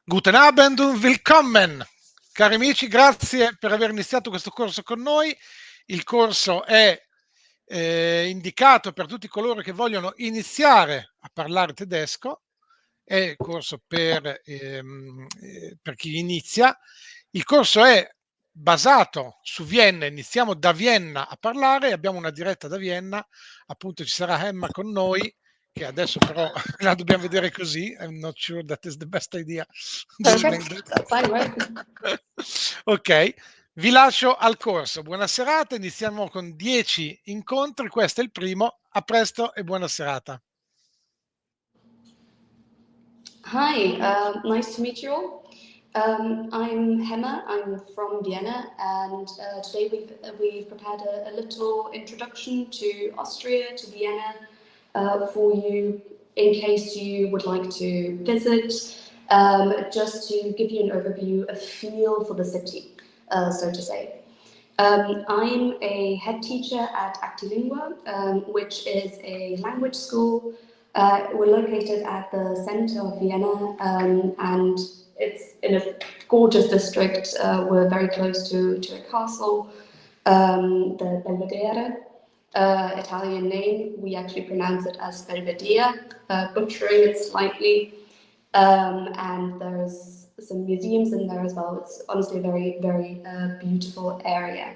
Guten Abend und willkommen! Cari amici, grazie per aver iniziato questo corso con noi. Il corso è indicato per tutti coloro che vogliono iniziare a parlare tedesco, è il corso per chi inizia. Il corso è basato su Vienna, iniziamo da Vienna a parlare, abbiamo una diretta da Vienna, appunto ci sarà Emma con noi, che adesso però la dobbiamo vedere così. I'm not sure that is the best idea. Perfect. That's fine, right? Ok, vi lascio al corso. Buona serata, iniziamo con 10 incontri, questo è il primo. A presto e buona serata. Hi, nice to meet you all. I'm Hema, I'm from Vienna, and today we've prepared a little introduction to Austria, to Vienna, for you in case you would like to visit, just to give you an overview, a feel for the city, so to say. I'm a head teacher at Actilingua, which is a language school. We're located at the center of Vienna, and it's in a gorgeous district. We're very close to a castle, the Belvedere. Italian name, we actually pronounce it as Belvedere, butchering it slightly. And there's some museums in there as well. It's honestly a very, very beautiful area.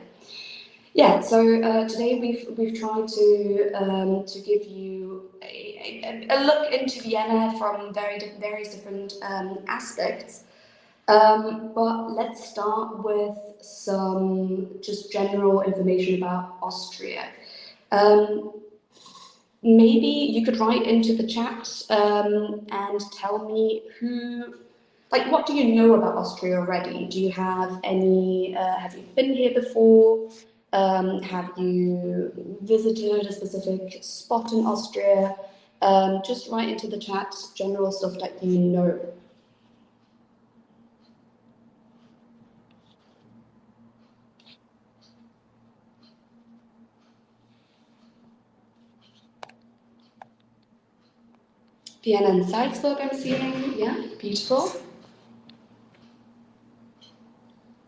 Yeah, so today we've tried to give you a look into Vienna from various different aspects. But let's start with some just general information about Austria. Maybe you could write into the chat and tell me what do you know about Austria already? Do you have any, have you been here before? Have you visited a specific spot in Austria? Just write into the chat general stuff that you know. Vienna and Salzburg I'm seeing, yeah, beautiful.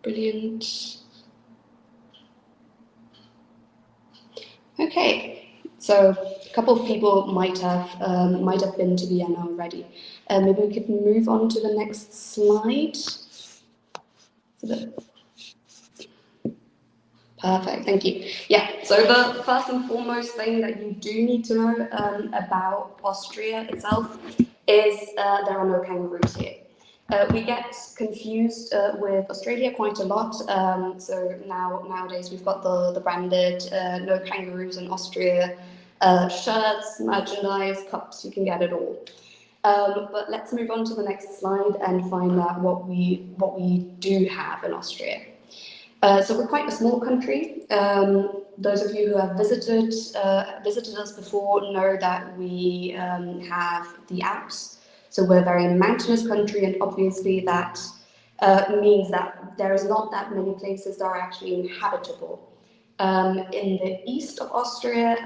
Brilliant. Okay, so a couple of people might have been to Vienna already. Maybe we could move on to the next slide. Perfect, thank you. Yeah, so the first and foremost thing that you do need to know about Austria itself is there are no kangaroos here. We get confused with Australia quite a lot. So nowadays we've got the branded no kangaroos in Austria shirts, merchandise, cups, you can get it all. But let's move on to the next slide and find out what we do have in Austria. So we're quite a small country. Those of you who have visited us before know that we have the Alps. So we're a very mountainous country, and obviously that means that there is not that many places that are actually inhabitable. In the east of Austria,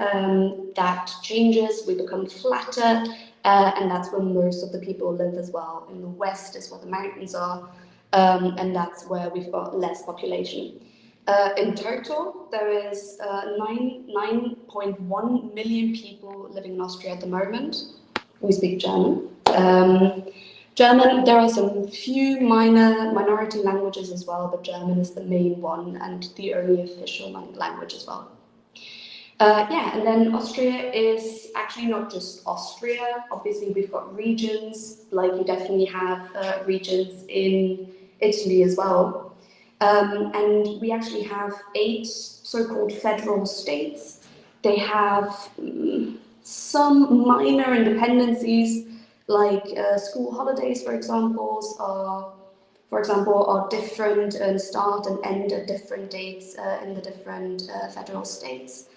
that changes, we become flatter, and that's where most of the people live as well. In the west is where the mountains are, and that's where we've got less population. In total, there is 9.1 million people living in Austria at the moment. We speak German. German, there are some few minority languages as well, but German is the main one and the only official language as well. Yeah, and then Austria is actually not just Austria. Obviously, we've got regions, like you definitely have regions in Italy as well. And we actually have 8 so-called federal states. They have some minor independencies, like school holidays, for example, are different and start and end at different dates in the different federal states.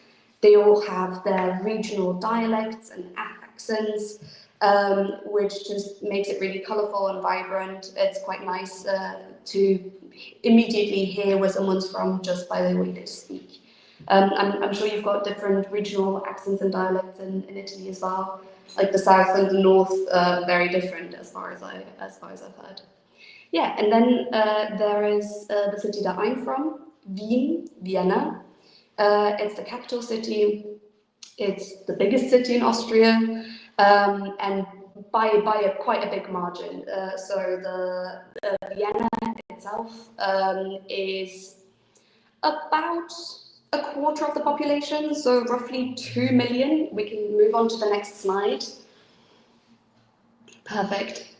They all have their regional dialects and accents, which just makes it really colourful and vibrant. It's quite nice to immediately hear where someone's from just by the way they speak. I'm sure you've got different regional accents and dialects in Italy as well. Like the south and the north, very different as far as I've heard. Yeah, and then there is the city that I'm from, Vienna. It's the capital city. It's the biggest city in Austria, and by quite a big margin. So the Vienna itself is about a quarter of the population, so roughly 2 million. We can move on to the next slide. Perfect.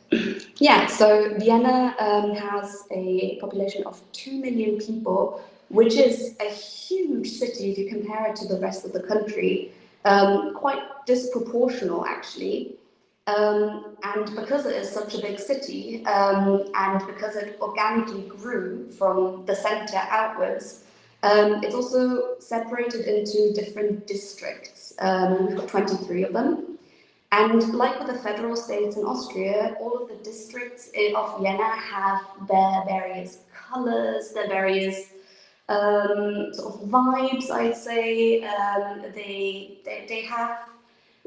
Yeah, so Vienna has a population of 2 million people, which is a huge city if you compare it to the rest of the country. Quite disproportional, actually. And because it is such a big city, and because it organically grew from the center outwards, it's also separated into different districts. We've got 23 of them. And like with the federal states in Austria, all of the districts of Vienna have their various colors, their various sort of vibes, I'd say. They have,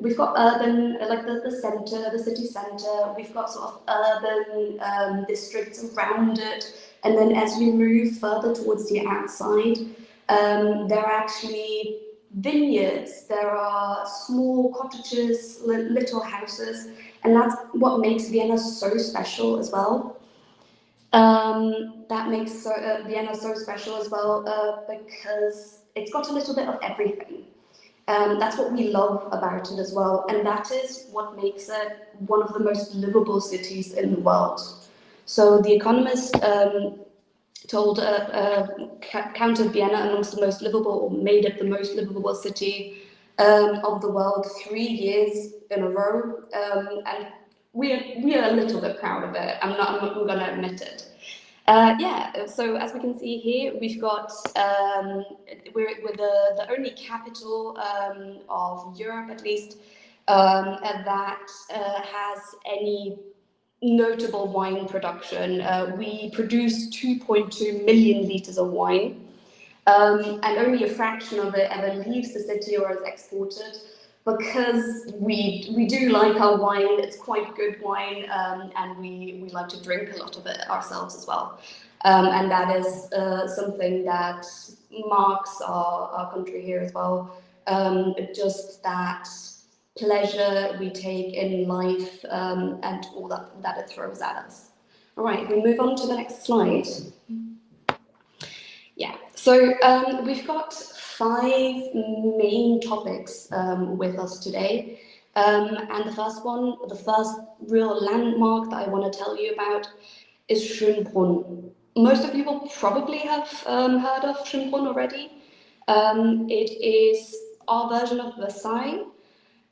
we've got urban, like the center, the city center, we've got sort of urban districts around it. And then as you move further towards the outside, there are actually vineyards, there are small cottages, little houses, and that's what makes Vienna so special as well. That makes Vienna so special as well because it's got a little bit of everything. That's what we love about it as well, and that is what makes it one of the most livable cities in the world. So The Economist counted Vienna amongst the most livable, or made it the most livable city of the world 3 years in a row, and we are a little bit proud of it. I'm not going to admit it. Yeah, so as we can see here, we've got, we're the only capital of Europe, at least, that has any notable wine production. We produce 2.2 million litres of wine, and only a fraction of it ever leaves the city or is exported, because we do like our wine. It's quite good wine, and we like to drink a lot of it ourselves as well. And that is something that marks our country here as well. Just that pleasure we take in life, and all that it throws at us. All right, we move on to the next slide. Yeah, so we've got 5 main topics with us today. And the first real landmark that I want to tell you about is Schönbrunn. Most of you will probably have heard of Schönbrunn already. It is our version of Versailles.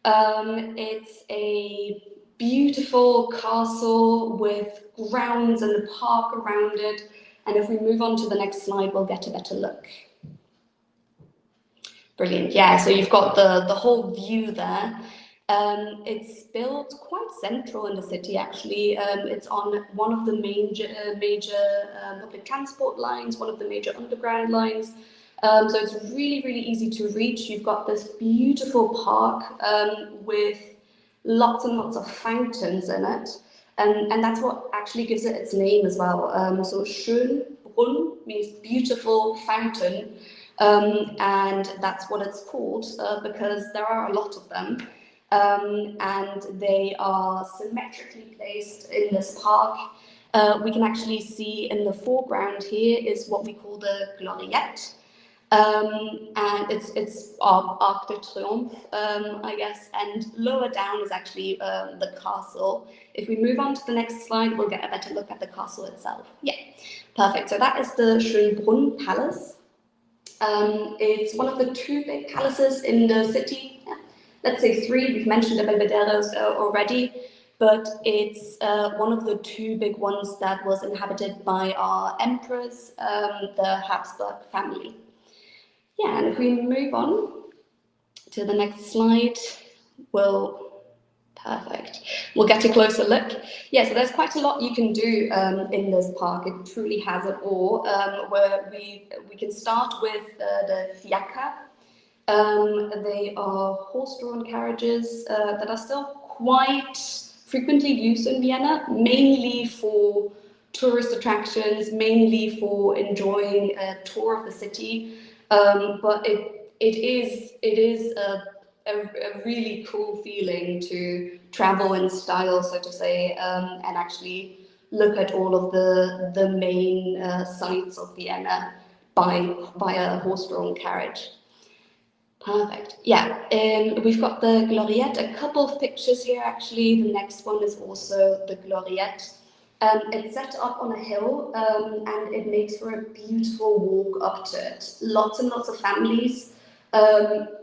It's a beautiful castle with grounds and a park around it. And if we move on to the next slide, we'll get a better look. Brilliant. Yeah, so you've got the whole view there. It's built quite central in the city, actually. It's on one of the major public transport lines, one of the major underground lines. So it's really, really easy to reach. You've got this beautiful park with lots and lots of fountains in it. And that's what actually gives it its name as well. So Schönbrunn means beautiful fountain. And that's what it's called because there are a lot of them. And they are symmetrically placed in this park. We can actually see in the foreground here is what we call the Gloriette. And it's Arc de Triomphe, I guess, and lower down is actually the castle. If we move on to the next slide, we'll get a better look at the castle itself. Yeah, perfect. So that is the Schönbrunn Palace. It's one of the 2 big palaces in the city. Yeah. Let's say 3. We've mentioned the Belvederos already, but it's one of the 2 big ones that was inhabited by our emperors, the Habsburg family. Yeah, and if we move on to the next slide, perfect. We'll get a closer look. Yeah, so there's quite a lot you can do in this park. It truly has it all. Where we can start with the Fiaker. They are horse-drawn carriages that are still quite frequently used in Vienna, mainly for tourist attractions, mainly for enjoying a tour of the city. But it is a really cool feeling to travel in style, so to say, and actually look at all of the main sites of Vienna by a horse-drawn carriage. Perfect. Yeah, we've got the Gloriette. A couple of pictures here, actually. The next one is also the Gloriette. It's set up on a hill, and it makes for a beautiful walk up to it. Lots and lots of families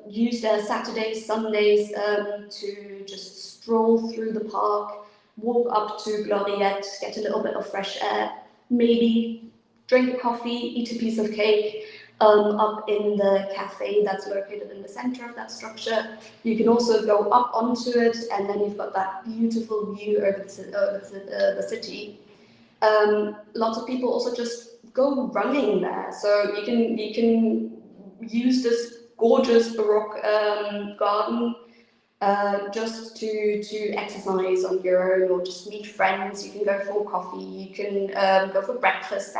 use their Saturdays, Sundays to just stroll through the park, walk up to Gloriette, get a little bit of fresh air, maybe drink a coffee, eat a piece of cake, up in the cafe that's located in the center of that structure. You can also go up onto it, and then you've got that beautiful view over the city. Lots of people also just go running there, so you can use this gorgeous Baroque garden just to exercise on your own, or just meet friends. You can go for coffee, you can go for breakfast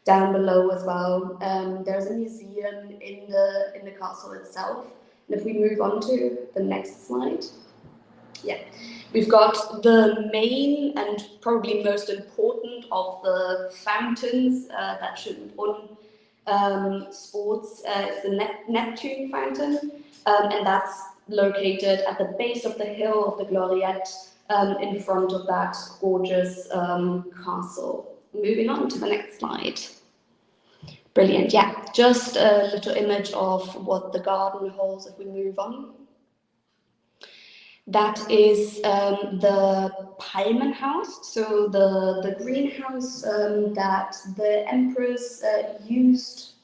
down below as well. There's a museum in the castle itself. And if we move on to the next slide, yeah, we've got the main and probably most important of the fountains that Schönbrunn sports. It's the Neptune fountain, and that's located at the base of the hill of the Gloriette, in front of that gorgeous castle. Moving on to the next slide. Brilliant, yeah, just a little image of what the garden holds if we move on. That is the Palmenhaus, so the greenhouse that the emperors used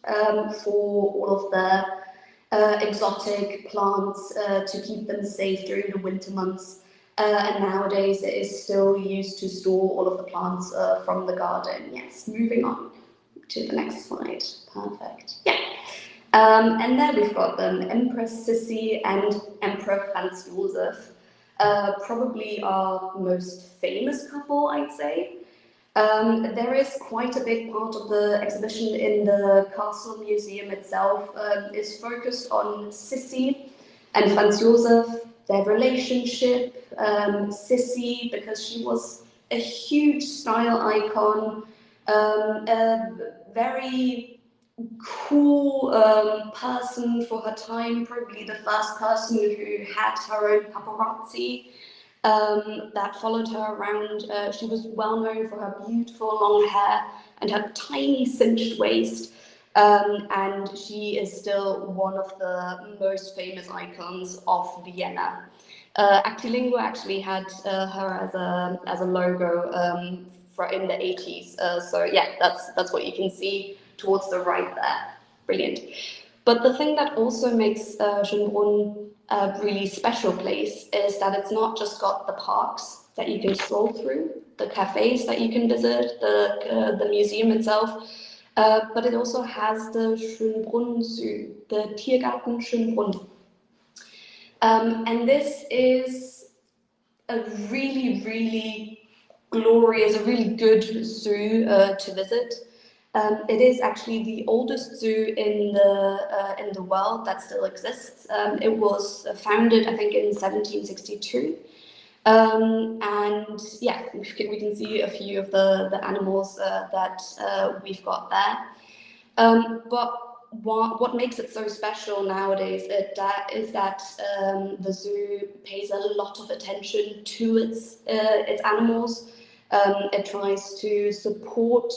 for all of the exotic plants to keep them safe during the winter months. And nowadays it is still used to store all of the plants from the garden. Yes, moving on to the next slide. Perfect. Yeah. And there we've got them, Empress Sissi and Emperor Franz Josef. Probably our most famous couple, I'd say. There is quite a big part of the exhibition in the Castle Museum itself is focused on Sissi and Franz Josef, their relationship, Sissi, because she was a huge style icon, a very cool person for her time, probably the first person who had her own paparazzi that followed her around. She was well known for her beautiful long hair and her tiny cinched waist, and she is still one of the most famous icons of Vienna. Actilingo actually had her as a logo in the 80s. So yeah, that's what you can see towards the right there. Brilliant. But the thing that also makes Schönbrunn a really special place is that it's not just got the parks that you can stroll through, the cafes that you can visit, the museum itself, but it also has the Schönbrunn Zoo, the Tiergarten Schönbrunn. And this is a really, really glorious, a really good zoo to visit. It is actually the oldest zoo in the world that still exists. It was founded, I think, in 1762. And yeah, we can see a few of the animals that we've got there. But what makes it so special nowadays is that the zoo pays a lot of attention to its animals. It tries to support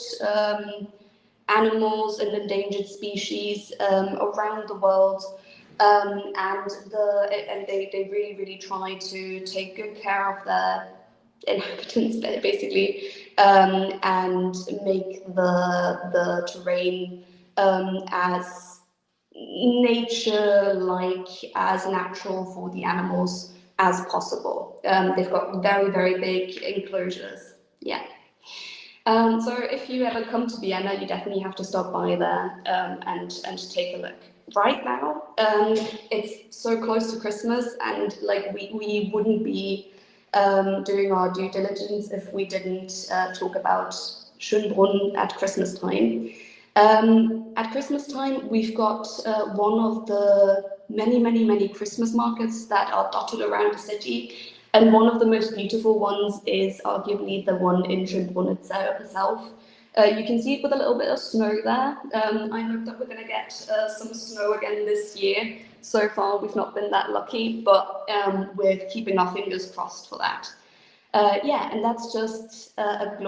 animals and endangered species around the world, and they really, really try to take good care of their inhabitants, basically, and make the terrain as nature-like, as natural for the animals as possible. They've got very, very big enclosures. Yeah. So if you ever come to Vienna, you definitely have to stop by there and take a look. Right now, it's so close to Christmas, and like we wouldn't be doing our due diligence if we didn't talk about Schönbrunn at Christmas time. At Christmas time, we've got one of the many Christmas markets that are dotted around the city. And one of the most beautiful ones is arguably the one in Schönbrunn itself. You can see it with a little bit of snow there. I hope that we're going to get some snow again this year. So far, we've not been that lucky, but we're keeping our fingers crossed for that. Yeah, and that's just a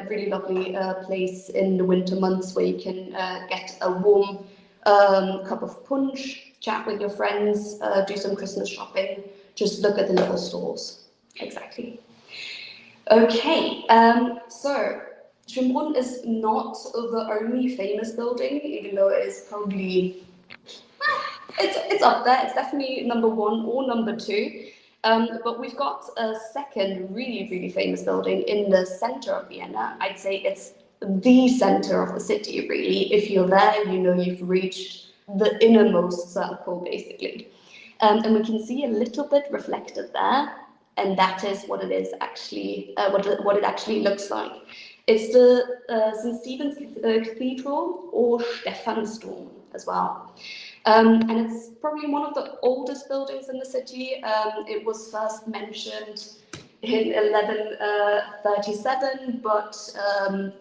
really lovely place in the winter months where you can get a warm cup of punch, chat with your friends, do some Christmas shopping, just look at the little stores. Exactly. Okay, so Schönbrunn is not the only famous building, even though it is probably, it's up there. It's definitely number one or number two. But we've got a second really famous building in the center of Vienna. I'd say it's the center of the city, really. If you're there, you know you've reached the innermost circle, basically. And we can see a little bit reflected there, and that is what it is actually, what it actually looks like. It's the St. Stephen's Cathedral, or Stephansdom as well. And it's probably one of the oldest buildings in the city. It was first mentioned in 1137, but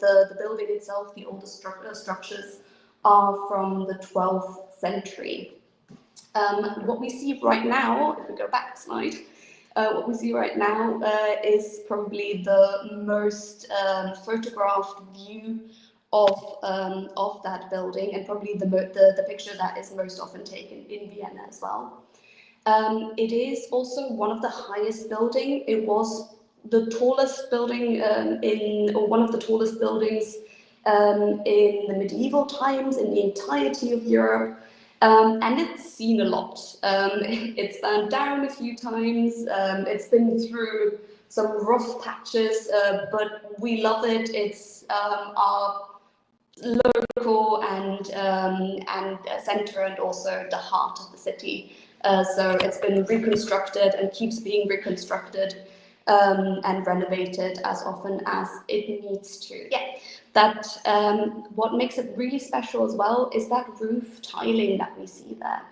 the building itself, the oldest structures, are from the 12th century. What we see right now, if we go back a slide, what we see right now is probably the most photographed view of that building, and probably the picture that is most often taken in Vienna as well. It is also one of the highest buildings. It was the tallest building or one of the tallest buildings in the medieval times in the entirety of Europe. And it's seen a lot. It's burned down a few times. It's been through some rough patches, but we love it. It's our local and center, and also the heart of the city. So it's been reconstructed and keeps being reconstructed and renovated as often as it needs to. Yeah, that what makes it really special as well is that roof tiling that we see there.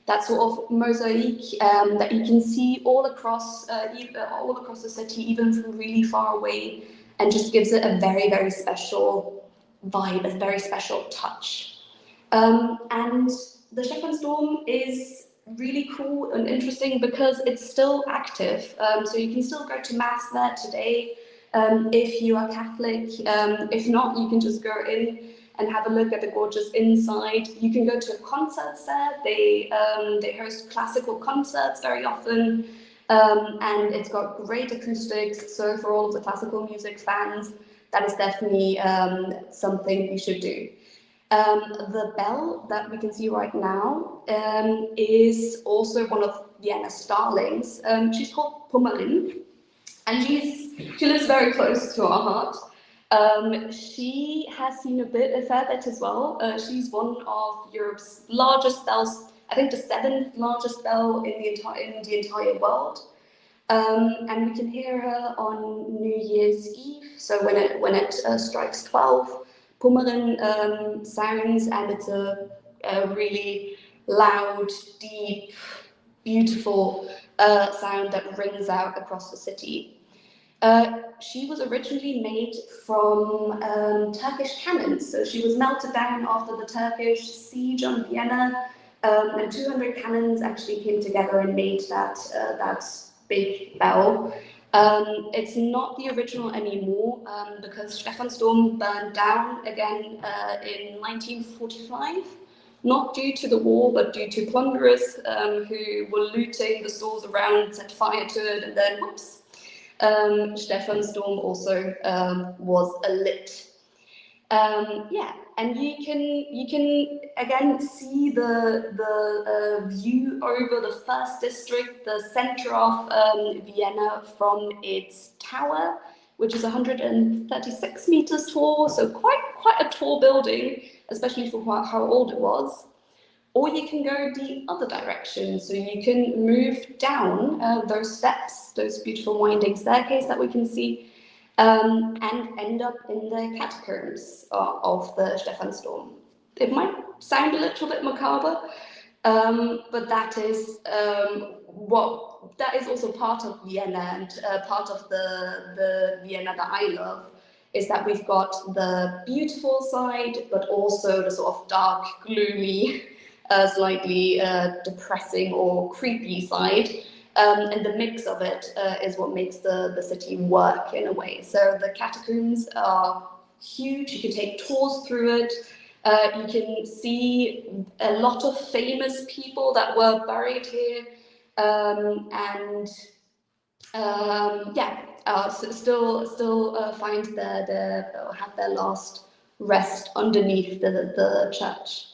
That sort of mosaic that you can see all across the city, even from really far away, and just gives it a very special vibe, a very special touch. And the Stephansdom is really cool and interesting because it's still active. So you can still go to mass there today if you are Catholic. If not, you can just go in and have a look at the gorgeous inside. You can go to concerts there. They host classical concerts very often, and it's got great acoustics. So for all of the classical music fans, that is definitely something you should do. The bell that we can see right now is also one of Vienna's starlings. She's called Pummerin, and she lives very close to our heart. She has seen a fair bit as well. She's one of Europe's largest bells. I think the 7th largest bell in the entire world. And we can hear her on New Year's Eve. So when it strikes 12, Pummerin sounds, and it's a really loud, deep, beautiful sound that rings out across the city. She was originally made from Turkish cannons. So she was melted down after the Turkish siege on Vienna, and 200 cannons actually came together and made that big bell. It's not the original anymore because Stephansdom burned down again in 1945, not due to the war, but due to plunderers who were looting the stores around, set fire to it, and then whoops, Stephansdom also was lit. Yeah, and you can again see the view over the first district, the center of Vienna, from its tower, which is 136 meters tall, so quite a tall building, especially for how old it was. or you can go the other direction. So you can move down those steps, those beautiful winding staircase that we can see, and end up in the catacombs of the Stephansdom. It might sound a little bit macabre, but that is that is also part of Vienna, and part of the Vienna that I love is that we've got the beautiful side, but also the sort of dark, gloomy, slightly depressing or creepy side. And the mix of it is what makes the city work in a way. So the catacombs are huge. You can take tours through it. You can see a lot of famous people that were buried here, and still find have their last rest underneath the church.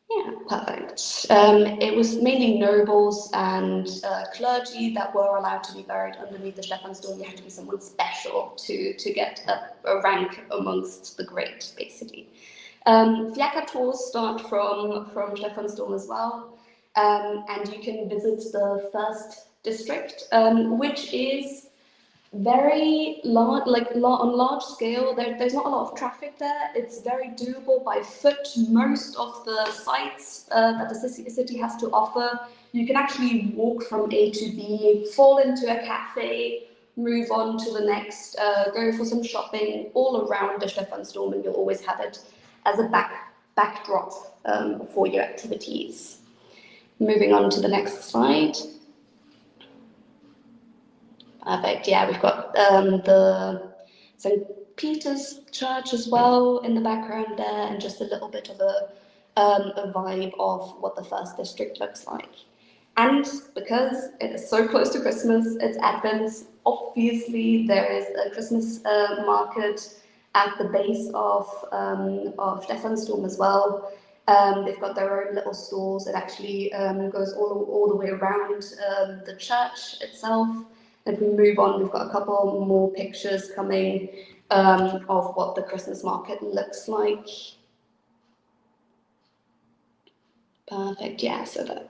Yeah, perfect. It was mainly nobles and clergy that were allowed to be buried underneath the Stephansdom. You had to be someone special to get a rank amongst the great, basically. Fiaker tours start from Stephansdom as well, and you can visit the first district, which is very large, on large scale. There's not a lot of traffic there. It's very doable by foot. Most of the sites that the city has to offer, you can actually walk from A to B, fall into a cafe, move on to the next, go for some shopping all around the Stephansdom, and you'll always have it as a backdrop for your activities. Moving on to the next slide. Perfect. Yeah, we've got the St. Peter's Church as well in the background there, and just a little bit of a vibe of what the first district looks like. And because it is so close to Christmas, it's Advent, obviously there is a Christmas market at the base of Stephansdom as well. They've got their own little stores. It actually goes all the way around the church itself. If we move on, we've got a couple more pictures coming of what the Christmas market looks like. Perfect, yeah, so that.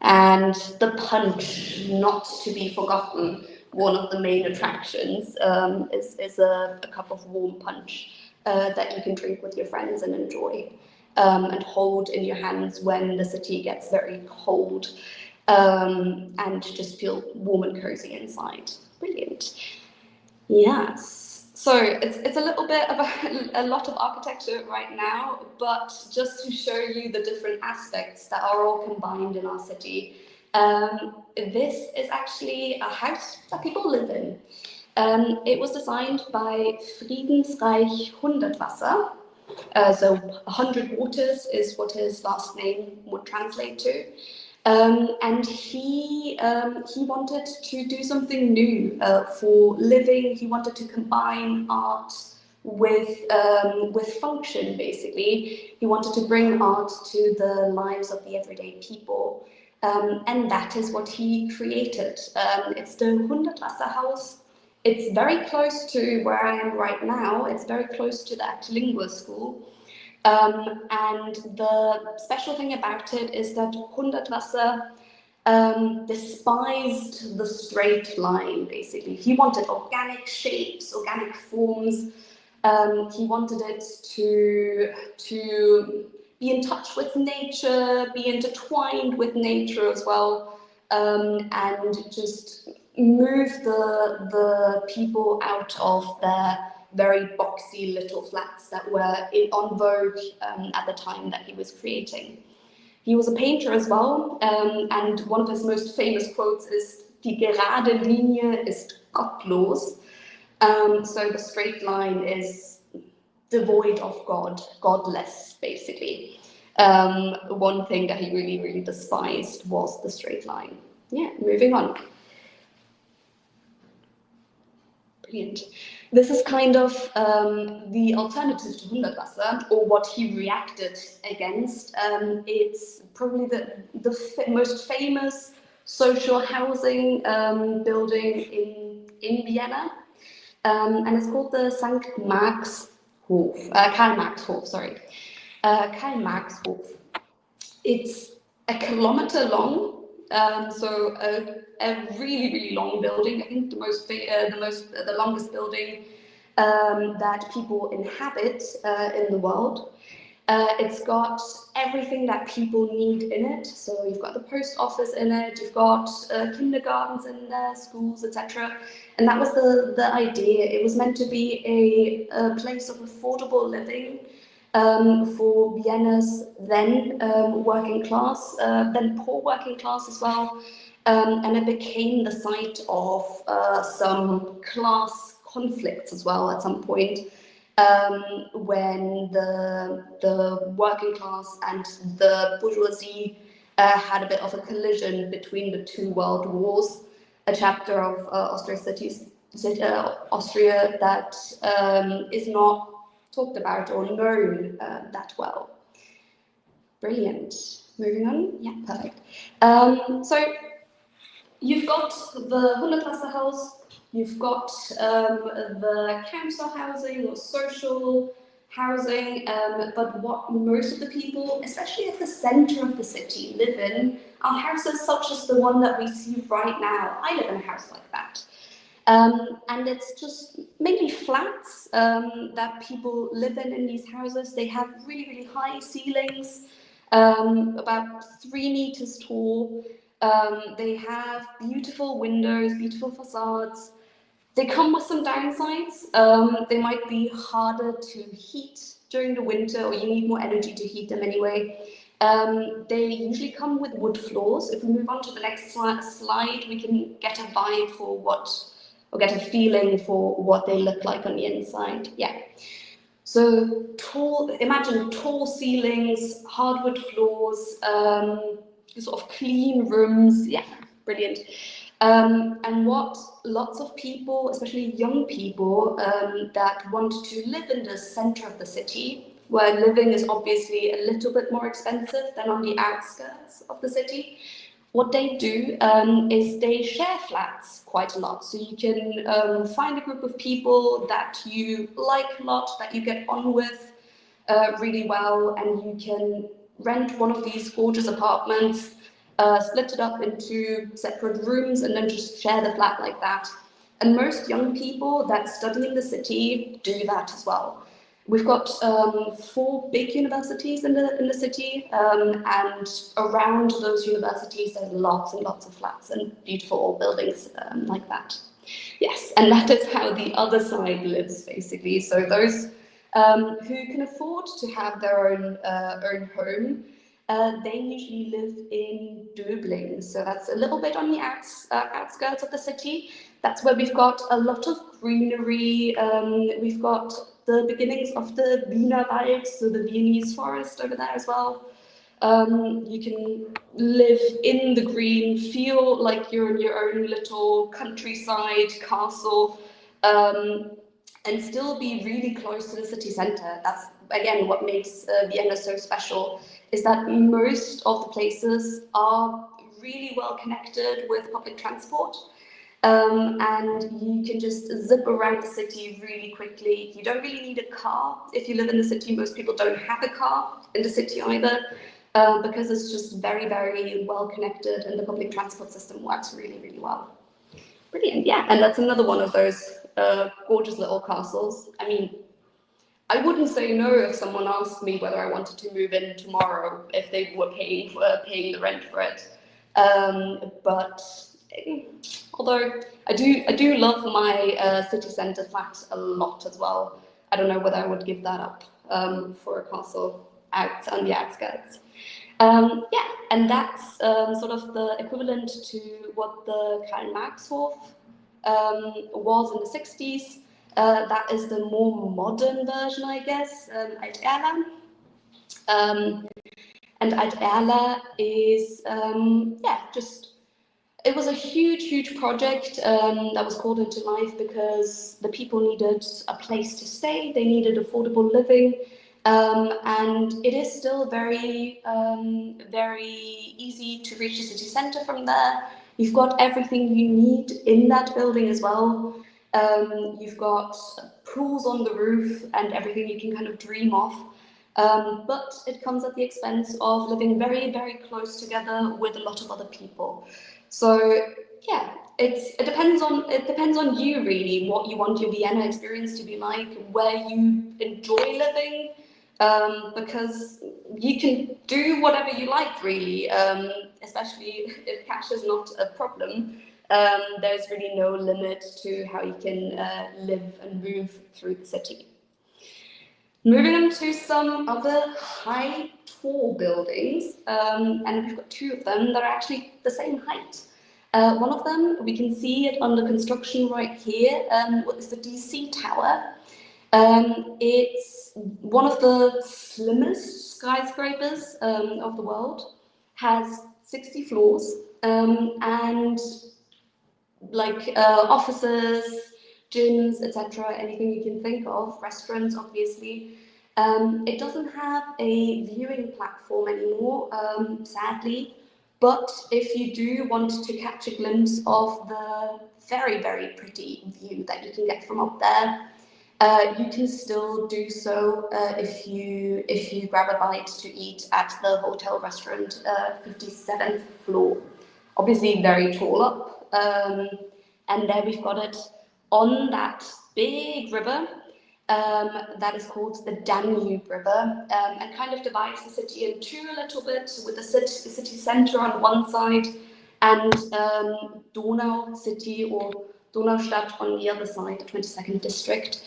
And the punch, not to be forgotten, one of the main attractions is a cup of warm punch that you can drink with your friends and enjoy, and hold in your hands when the city gets very cold. And just feel warm and cozy inside. Brilliant. Yes. So it's a little bit of a lot of architecture right now, but just to show you the different aspects that are all combined in our city. This is actually a house that people live in. It was designed by Friedensreich Hundertwasser. So 100 Waters is what his last name would translate to. And he wanted to do something new for living. He wanted to combine art with function, basically. He wanted to bring art to the lives of the everyday people. And that is what he created. It's the Hundertwasser House. It's very close to where I am right now. It's very close to the Actilingua school. And the special thing about it is that Hundertwasser despised the straight line, basically. He wanted organic shapes, organic forms. He wanted it to be in touch with nature, be intertwined with nature as well, and just move the people out of their very boxy little flats that were on vogue at the time that he was creating. He was a painter as well, and one of his most famous quotes is, "Die gerade Linie ist gottlos." So the straight line is devoid of God, godless, basically. One thing that he really, really despised was the straight line. Yeah, moving on. Brilliant. This is kind of the alternative to Hundertwasser, or what he reacted against. It's probably the most famous social housing building in Vienna, and it's called the Karl Marx Hof, sorry. Karl Marx Hof. It's a kilometer long, so a really, really long building. I think the longest building that people inhabit in the world. It's got everything that people need in it. So you've got the post office in it, you've got kindergartens in there, schools, etc. And that was the idea. It was meant to be a place of affordable living for Vienna's then working class, then poor working class as well. And it became the site of some class conflicts as well at some point. When the working class and the bourgeoisie had a bit of a collision between the two world wars, a chapter of Austria that is not talked about or known that well. Brilliant. Moving on. Yeah, perfect. So you've got the Hundertwasserhaus, you've got the council housing or social housing, but what most of the people, especially at the centre of the city, live in are houses such as the one that we see right now. I live in a house like that. And it's just mainly flats that people live in these houses. They have really, really high ceilings, about 3 meters tall. They have beautiful windows, beautiful facades. They come with some downsides. They might be harder to heat during the winter, or you need more energy to heat them anyway. They usually come with wood floors. If we move on to the next slide, we can get a vibe for or get a feeling for what they look like on the inside. Yeah. So imagine tall ceilings, hardwood floors, sort of clean rooms. Yeah, brilliant. And what lots of people, especially young people, that want to live in the center of the city, where living is obviously a little bit more expensive than on the outskirts of the city, what they do is they share flats quite a lot. So you can find a group of people that you like a lot, that you get on with really well, and you can rent one of these gorgeous apartments, split it up into separate rooms, and then just share the flat like that. And most young people that study in the city do that as well. We've got 4 big universities in the city, and around those universities there's lots and lots of flats and beautiful old buildings like that. Yes, and that is how the other side lives, basically. So those who can afford to have their own home, they usually live in dwellings. So that's a little bit on the outskirts of the city. That's where we've got a lot of greenery. We've got the beginnings of the Wiener Wald, so the Viennese forest over there as well. You can live in the green, feel like you're in your own little countryside castle, and still be really close to the city centre. That's, again, what makes Vienna so special, is that most of the places are really well connected with public transport. And you can just zip around the city really quickly. You don't really need a car if you live in the city. Most people don't have a car in the city either, because it's just very, very well connected, and the public transport system works really, really well. Brilliant, yeah. And that's another one of those gorgeous little castles. I mean, I wouldn't say no if someone asked me whether I wanted to move in tomorrow if they were paying the rent for it. But although I do love my city centre flat a lot as well. I don't know whether I would give that up for a castle out on the outskirts. Yeah, and that's sort of the equivalent to what the Karl Marx Hof was in the 60s. That is the more modern version, I guess, Alt-Erla. And Alt-Erla is, it was a huge, huge project that was called into life because the people needed a place to stay, they needed affordable living, and it is still very, very easy to reach the city centre from there. You've got everything you need in that building as well. You've got pools on the roof and everything you can kind of dream of. But it comes at the expense of living very, very close together with a lot of other people. So yeah, it depends on you really, what you want your Vienna experience to be like, where you enjoy living, because you can do whatever you like really, especially if cash is not a problem. There's really no limit to how you can live and move through the city. Moving on to some other high, tall buildings, and we've got two of them that are actually the same height. One of them, we can see it under construction right here, is the DC Tower. It's one of the slimmest skyscrapers of the world, has 60 floors, and like offices, gyms, etc., anything you can think of, restaurants, obviously. It doesn't have a viewing platform anymore, sadly, but if you do want to catch a glimpse of the very, very pretty view that you can get from up there, you can still do so if you grab a bite to eat at the hotel restaurant, 57th floor. Obviously very tall up, and there we've got it on that big river that is called the Danube River, and kind of divides the city in two a little bit, with the city centre on one side and Donau City or Donaustadt on the other side, the 22nd district.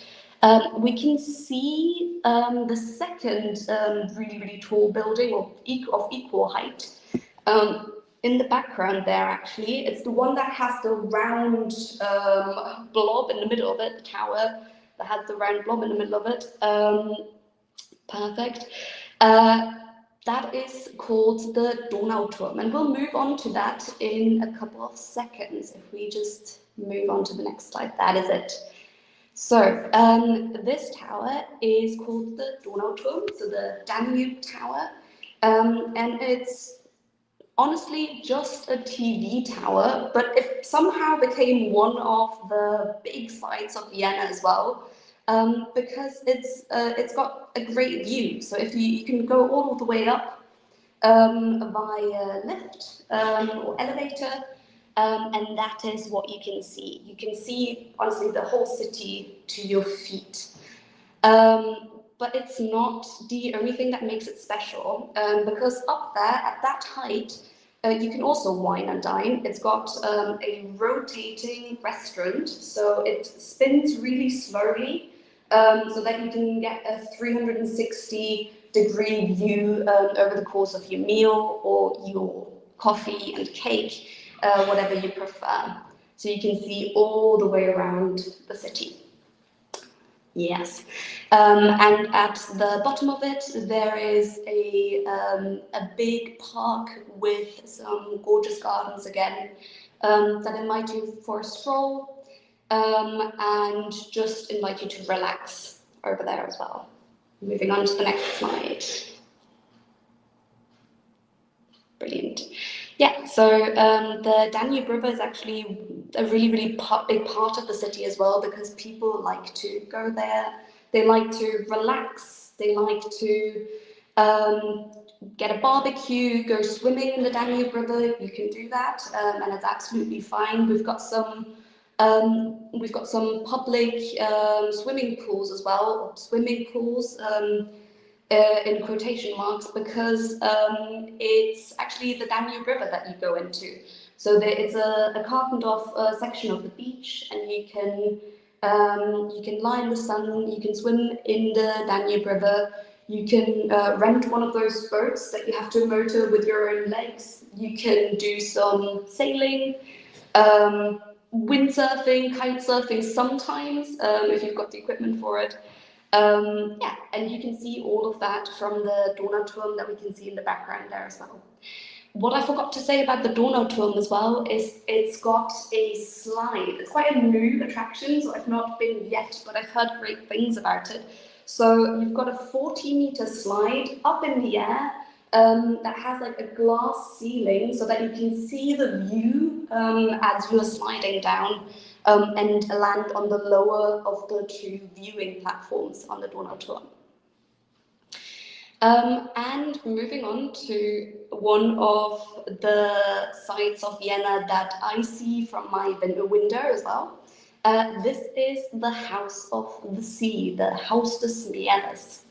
We can see the second really, really tall building of equal height in the background there, actually. It's the one that has the round blob in the middle of it, the tower that has the round blob in the middle of it. Perfect. That is called the Donauturm, and we'll move on to that in a couple of seconds if we just move on to the next slide. That is it. So this tower is called the Donauturm, so the Danube Tower, and it's honestly just a TV tower, but it somehow became one of the big sights of Vienna as well, because it's got a great view. So if you can go all the way up via lift or elevator, and that is what you can see. You can see, honestly, the whole city to your feet. But it's not the only thing that makes it special, because up there, at that height, you can also wine and dine. It's got a rotating restaurant, so it spins really slowly, so that you can get a 360-degree view over the course of your meal or your coffee and cake, whatever you prefer. So you can see all the way around the city. Yes, and at the bottom of it there is a big park with some gorgeous gardens again, that invite you for a stroll, and just invite you to relax over there as well. Moving on to the next slide. Brilliant. Yeah, so the Danube River is actually a really, really big part of the city as well, because people like to go there. They like to relax. They like to get a barbecue, go swimming in the Danube River. You can do that, and it's absolutely fine. We've got some public swimming pools as well. Swimming pools. In quotation marks, because it's actually the Danube River that you go into. So it's a cartoned off section of the beach, and you can lie in the sun, you can swim in the Danube River, you can rent one of those boats that you have to motor with your own legs, you can do some sailing, windsurfing, kite surfing sometimes, if you've got the equipment for it. Yeah, and you can see all of that from the Donauturm that we can see in the background there as well. What I forgot to say about the Donauturm as well is it's got a slide. It's quite a new attraction, so I've not been yet, but I've heard great things about it. So you've got a 40-meter slide up in the air that has like a glass ceiling so that you can see the view as you're sliding down, and land on the lower of the two viewing platforms on the Donauturm. And moving on to one of the sites of Vienna that I see from my window as well. This is the House of the Sea, the Haus des Meeres.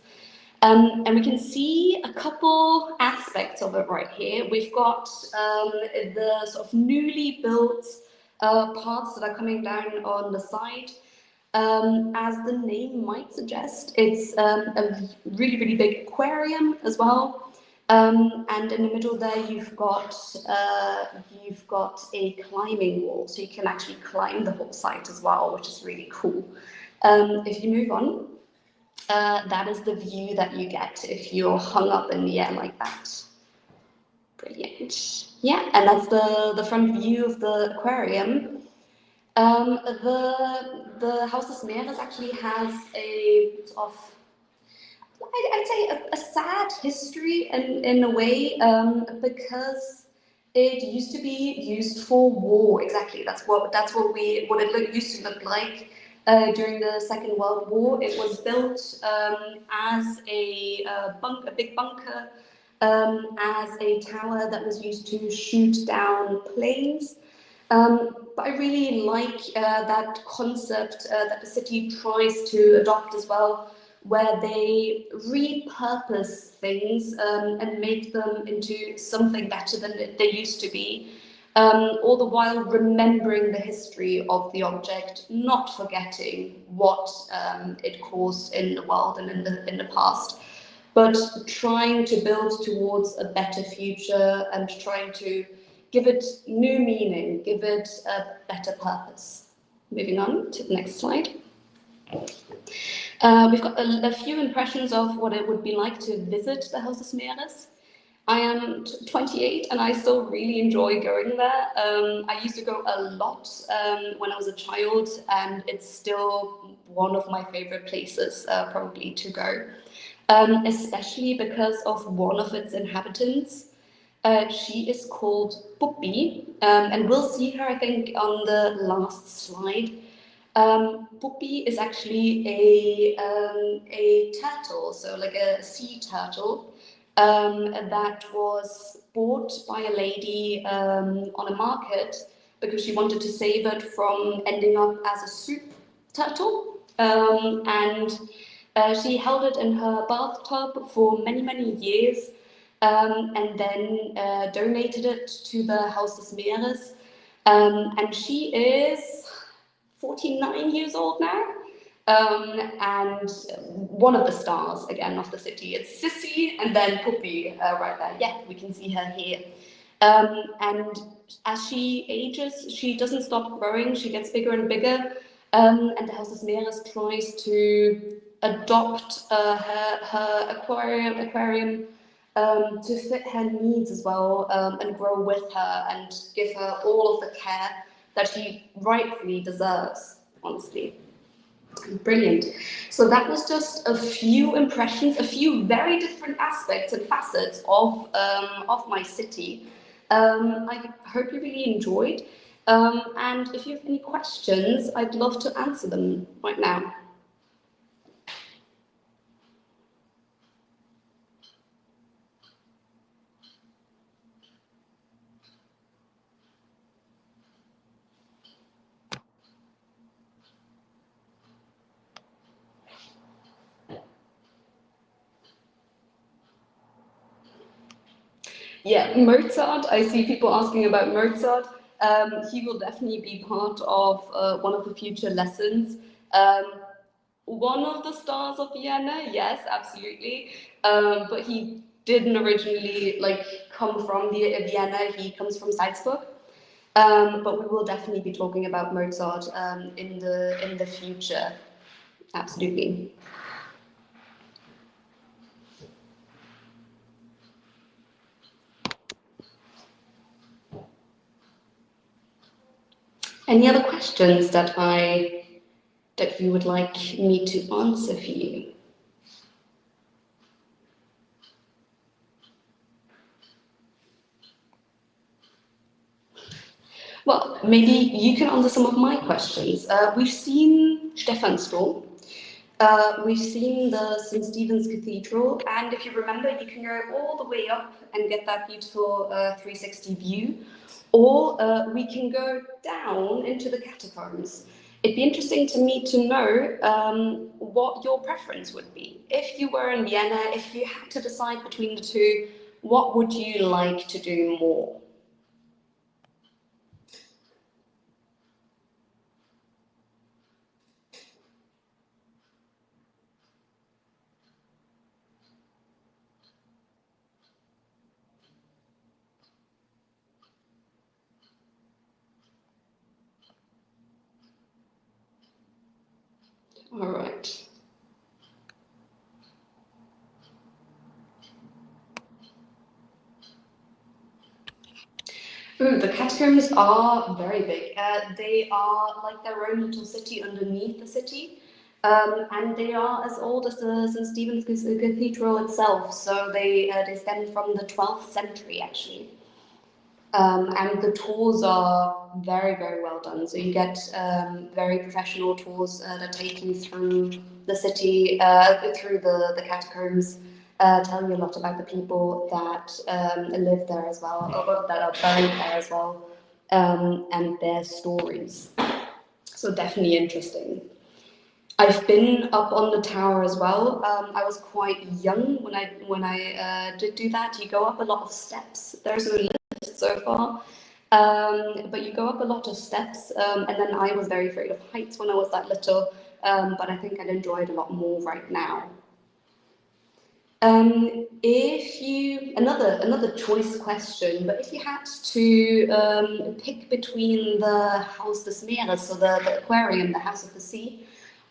And we can see a couple aspects of it right here. We've got the sort of newly built parts that are coming down on the side. As the name might suggest, it's a really, really big aquarium as well. And in the middle there, you've got a climbing wall, so you can actually climb the whole site as well, which is really cool. If you move on, that is the view that you get if you're hung up in the air like that. Brilliant. Yeah, and that's the front view of the aquarium. The Haus des Meeres actually has a sort of, I'd say a sad history in a way, because it used to be used for war. Exactly, that's what it used to look like during the Second World War. It was built as a big bunker, as a tower that was used to shoot down planes. But I really like that concept that the city tries to adopt as well, where they repurpose things and make them into something better than they used to be, all the while remembering the history of the object, not forgetting what it caused in the world and in the past, but trying to build towards a better future and trying to give it new meaning, give it a better purpose. Moving on to the next slide. We've got a few impressions of what it would be like to visit the Haus des Meeres. I am 28 and I still really enjoy going there. I used to go a lot when I was a child, and it's still one of my favorite places probably to go, especially because of one of its inhabitants. She is called Puppi, and we'll see her, I think, on the last slide. Puppi is actually a turtle, so like a sea turtle, that was bought by a lady on a market because she wanted to save it from ending up as a soup turtle. And she held it in her bathtub for many, many years. And then donated it to the Haus des Meeres. And she is 49 years old now, and one of the stars, again, of the city. It's Sissy and then Puppi right there. Yeah, we can see her here. And as she ages, she doesn't stop growing. She gets bigger and bigger, and the Haus des Meeres tries to adopt her aquarium to fit her needs as well, and grow with her and give her all of the care that she rightfully deserves, honestly. Brilliant. So that was just a few impressions, a few very different aspects and facets of my city. I hope you really enjoyed. And if you have any questions, I'd love to answer them right now. Yeah, Mozart. I see people asking about Mozart. He will definitely be part of one of the future lessons. One of the stars of Vienna, yes, absolutely. But he didn't originally come from Vienna. He comes from Salzburg. But we will definitely be talking about Mozart in the future. Absolutely. Any other questions that you would like me to answer for you? Well, maybe you can answer some of my questions. We've seen Stephansdom. We've seen the St. Stephen's Cathedral, and if you remember, you can go all the way up and get that beautiful 360 view, or we can go down into the catacombs. It'd be interesting to me to know what your preference would be. If you were in Vienna, if you had to decide between the two, what would you like to do more? All right. Ooh, the catacombs are very big. They are like their own little city underneath the city. And they are as old as the St. Stephen's Cathedral itself. So they stem from the 12th century, actually. And the tours are very, very well done. So you get very professional tours that take you through the city, through the catacombs, tell you a lot about the people that live there as well, or that are buried there as well, and their stories. So definitely interesting. I've been up on the tower as well. I was quite young when I did do that. You go up a lot of steps. There's no lift so far, but you go up a lot of steps. And then I was very afraid of heights when I was that little, but I think I'd enjoy it a lot more right now. If you another choice question, but if you had to pick between the Haus des Meeres, so the aquarium, the House of the Sea,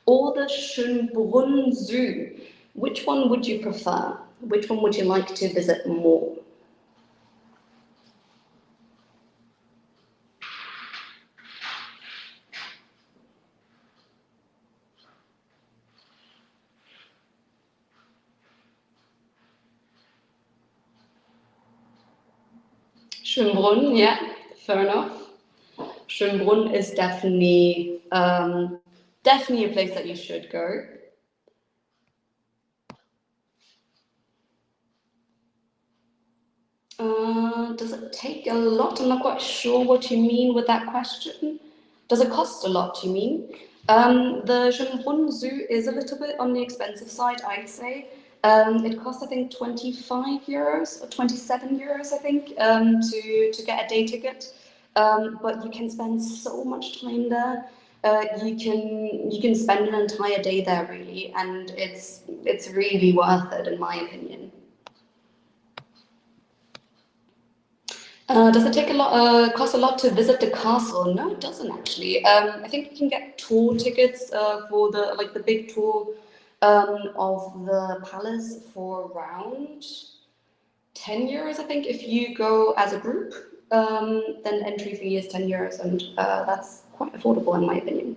or the Schönbrunn Zoo, which one would you prefer? Which one would you like to visit more? Schönbrunn, yeah, fair enough. Schönbrunn is definitely definitely a place that you should go. Does it take a lot? I'm not quite sure what you mean with that question. Does it cost a lot, you mean? The Schönbrunn Zoo is a little bit on the expensive side, I'd say. It costs, I think, 25 euros or 27 euros, I think, to get a day ticket. But you can spend so much time there. You can spend an entire day there, really, and it's really worth it, in my opinion. Does it take a lot? Cost a lot to visit the castle? No, it doesn't actually. I think you can get tour tickets for the big tour of the palace for around 10 euros. I think if you go as a group, then entry fee is 10 euros, and that's quite affordable in my opinion.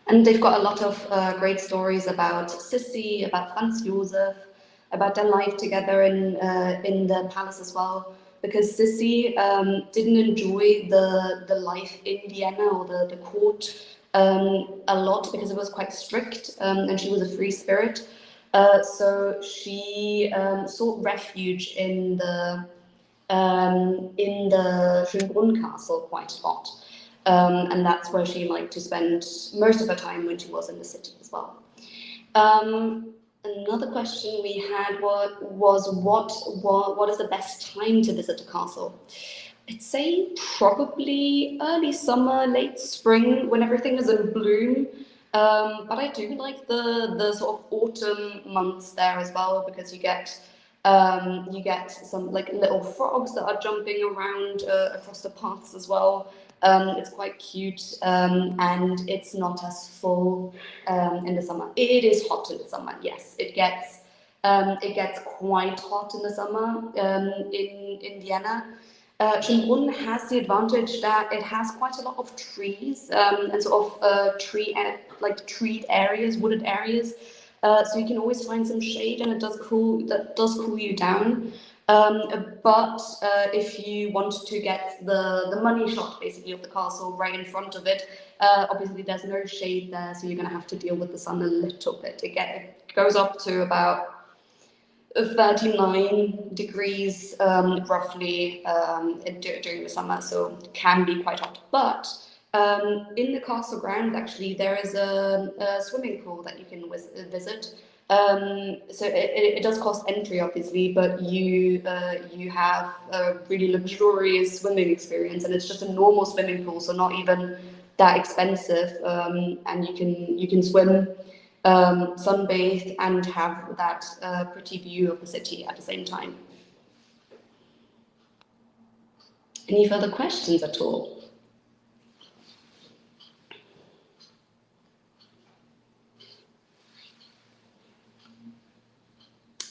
And they've got a lot of great stories about Sissi, about Franz Josef, about their life together in the palace as well. Because Sissi didn't enjoy the life in Vienna or the court a lot because it was quite strict and she was a free spirit. So she sought refuge in the Schönbrunn castle quite a lot. And that's where she liked to spend most of her time when she was in the city as well. Another question we had was what is the best time to visit a castle? I'd say probably early summer, late spring, when everything is in bloom. But I do like the sort of autumn months there as well, because you get some like little frogs that are jumping around across the paths as well. It's quite cute, and it's not as full in the summer. It is hot in the summer, yes. It gets quite hot in the summer in Vienna. Schönbrunn has the advantage that it has quite a lot of trees and sort of treed areas, wooded areas. So you can always find some shade, and that does cool you down. But if you want to get the money shot basically of the castle right in front of it, obviously there's no shade there, so you're going to have to deal with the sun a little bit. It goes up to about 39 degrees roughly during the summer, so it can be quite hot. But in the castle grounds, actually, there is a swimming pool that you can visit. So it does cost entry, obviously, but you have a really luxurious swimming experience, and it's just a normal swimming pool, so not even that expensive, and you can swim, sunbathe, and have that pretty view of the city at the same time. Any further questions at all?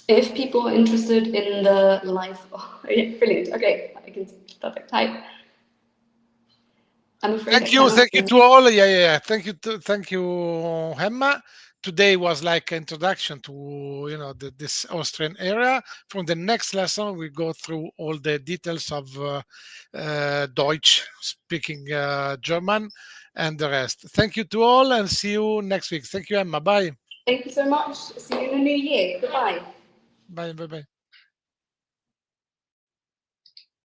If people are interested in the life, yeah, brilliant. Okay, I can see. Perfect. Hi. I'm afraid Thank you to all. Yeah. Thank you, Emma. Today was like introduction to this Austrian area. From the next lesson, we go through all the details of Deutsch, speaking German, and the rest. Thank you to all, and see you next week. Thank you, Emma. Bye. Thank you so much. See you in the new year. Goodbye. Bye.